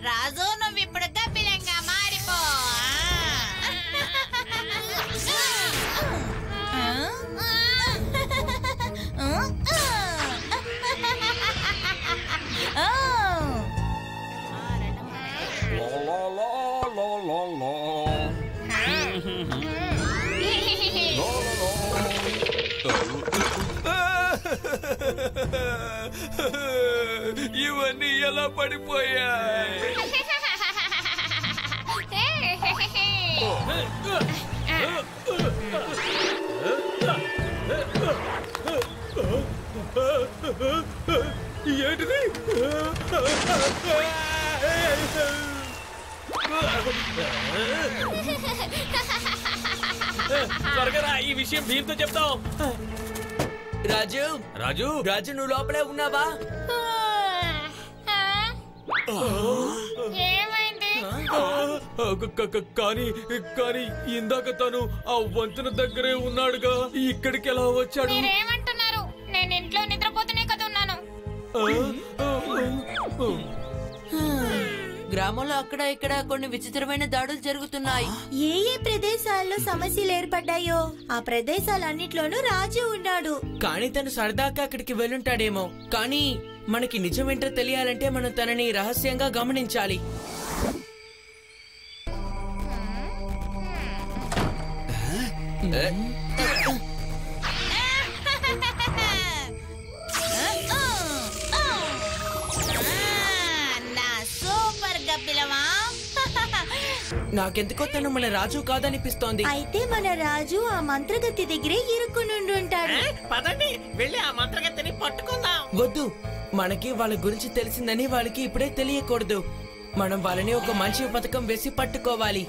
రాజు నువ్వు ఇప్పుడు గబ్బిలంగా మారిపో. ఇవన్నీ ఎలా పడిపోయాయి? ఏంటిది? త్వరగా ఈ విషయం భీమ్తో చెప్తాం. రాజు రాజు రాజు నువ్వు లోపలే ఉన్నావా? కానీ కానీ ఇందాక తను ఆ వంతెన దగ్గరే ఉన్నాడుగా, ఇక్కడికి ఎలా వచ్చాడు? మీరేమంటున్నారు? నేను ఇంట్లో నిద్రపోతూనే కదా ఉన్నాను. గ్రామంలో అక్కడ ఇక్కడ కొన్ని విచిత్రమైన దాడులు జరుగుతున్నాయి. ఏ ఏ ప్రదేశాల్లో సమస్యలు ఏర్పడ్డాయో ఆ ప్రదేశాలన్నిట్లోనూ రాజు ఉన్నాడు. కానీ తను సరదాగా అక్కడికి వెళ్ళుంటాడేమో. కానీ మనకి నిజమేంటో తెలియాలంటే మనం తనని రహస్యంగా గమనించాలి. నాకెందుకో తను మన రాజు కాదనిపిస్తోంది. అయితే మన రాజు ఆ మంత్రగతి దగ్గరే ఇరుక్కునుండుంటాడు. పదండి వెళ్ళి ఆ మంత్రగతిని పట్టుకుందాం. వద్దు, మనకి వాళ్ళ గురించి తెలిసిందని వాళ్ళకి ఇప్పుడే తెలియకూడదు. మనం వాళ్ళని ఒక మంచి పథకం వేసి పట్టుకోవాలి.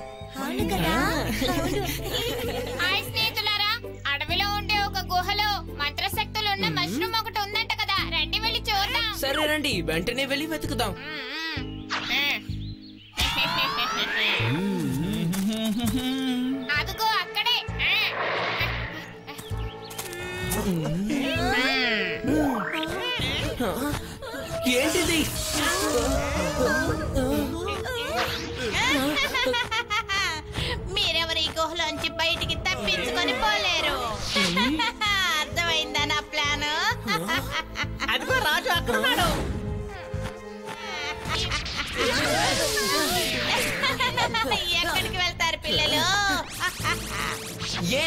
స్నేహితులారా, అడవిలో ఉండే ఒక గుహలో మంత్రశక్తులు ఉన్న మష్రూమ్ ఒకటి ఉందంట కదా, రండి వెళ్ళి చూద్దాం. సరే రండి, వెంటనే వెళ్ళి వెతుకుదాం. అదిగో అక్కడే. ఏంటిది? మీరెవరు ఈ గుహలోంచి బయటికి తప్పించుకొని పోలేరు. అర్థమైందా నా ప్లాన్? అదిగో రాజు అక్కడ ఉన్నాడు. ఎక్కడికి వెళ్తారు పిల్లలు? ఏ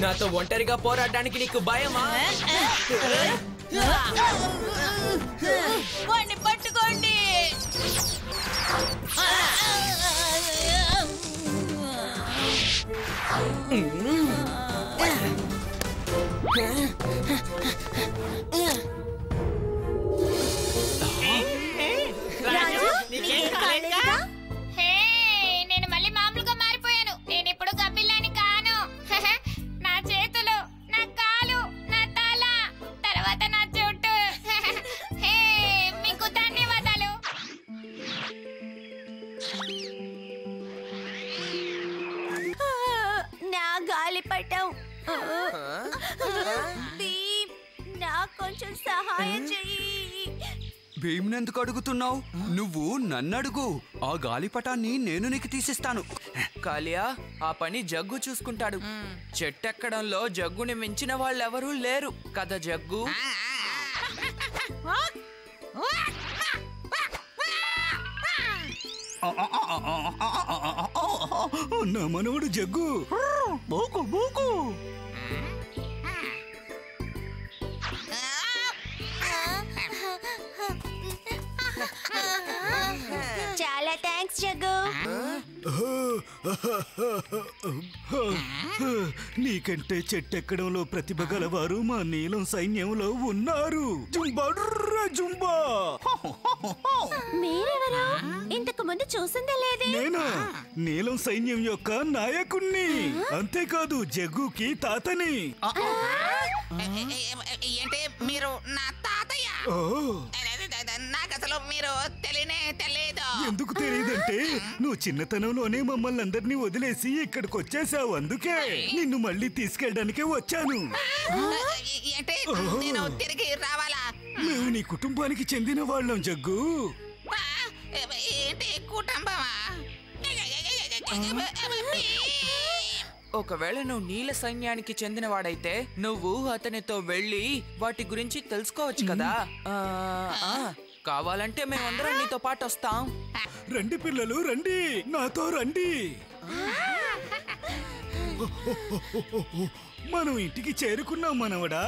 నాతో ఒంటరిగా పోరాడడానికి నీకు భయమా? వాడిని పట్టుకోండి. నేను మళ్ళీ మామూలుగా మారిపోయాను. నేను ఇప్పుడు గబ్బిల్లాని కాను. నా చేతులు, నా కాలు, నా తల, తర్వాత నా జుట్టు. మీకు ధన్యవాదాలు. నా గాలిపటం. నాకు కొంచెం సహాయం చెయ్యి. భీమ్నెందుకు అడుగుతున్నావు? నువ్వు నన్నడుగు. ఆ గాలిపటాన్ని నేను నీకు తీసిస్తాను. కాలియా, ఆ పని జగ్గు చూసుకుంటాడు. చెట్టెక్కడంలో జగ్గుని మించిన వాళ్ళెవరూ లేరు కదా జగ్గు? నా మనవడు జగ్గు. బోకు బోకు. చాలా థ్యాంక్స్ జగ్గు. నీకంటే చెట్టెక్కడంలో ప్రతిభ గలవారు మా నీలం సైన్యంలో ఉన్నారు. Zumba Zumba. మీరెవరు? ఇంతకు ముందు చూసిందే లేదే. నేనా నీలం సైన్యం యొక్క నాయకుణ్ణి. అంతేకాదు జగ్గుకి తాతని. ఏంటి మీరు నా తాతయ్య? నాకు అసలు మీరు తెలియదు. ఎందుకు తెలియదంటే నువ్వు చిన్నతనంలోనే మమ్మల్ని అందరినీ వదిలేసి ఇక్కడికి వచ్చేసావు. అందుకే నిన్ను మళ్ళీ తీసుకెళ్ళడానికే వచ్చాను. ఏంటి నేను తిరిగి రావాలా? మేము నీ కుటుంబానికి చెందిన వాళ్ళం జగ్గు. ఏంటి ఒకవేళ నువ్వు నీల సైన్యానికి చెందినవాడైతే నువ్వు అతనితో వెళ్ళి వాటి గురించి తెలుసుకోవచ్చు కదా. కావాలంటే మేమందరం నీతో పాటు వస్తాం. రండి పిల్లలు, రండి, నాతో రండి. మనం ఇంటికి చేరుకున్నాం మనవడా.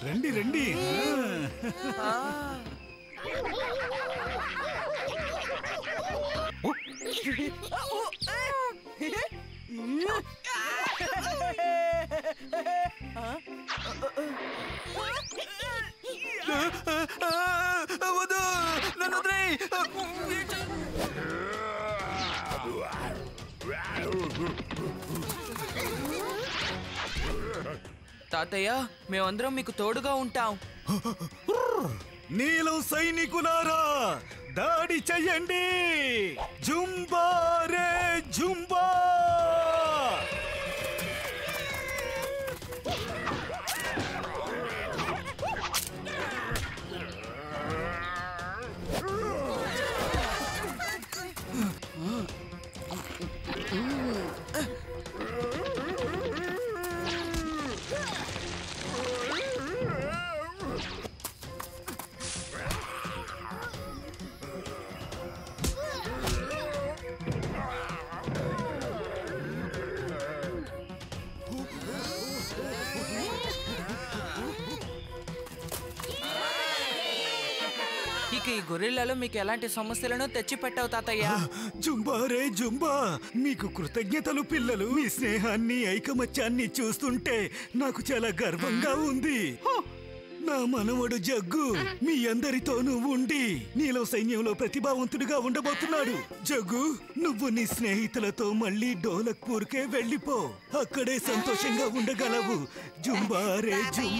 రండి రండి. తాతయ్య, మేమందరం మీకు తోడుగా ఉంటాం. నీలం సైనికులారా, దాడి చెయ్యండి. జుంబా రే జుంబా. ఇక ఈ గొరిల్లాలో మీకు ఎలాంటి సమస్యలను తెచ్చిపెట్టావు తాతయ్య. జుంబా రే జుంబా. మీకు కృతజ్ఞతలు పిల్లలు. మీ స్నేహాన్ని, ఐకమత్యాన్ని చూస్తుంటే నాకు చాలా గర్వంగా ఉంది. నా మనవడు జగ్గు మీ అందరితోనూ ఉండి నీలో సైన్యంలో ప్రతిభావంతుడిగా ఉండబోతున్నాడు. జగ్గు, నువ్వు నీ స్నేహితులతో మళ్ళీ డోలక్పూర్కే వెళ్ళిపో. అక్కడే సంతోషంగా ఉండగలవు. జుంబా రే జుంబా.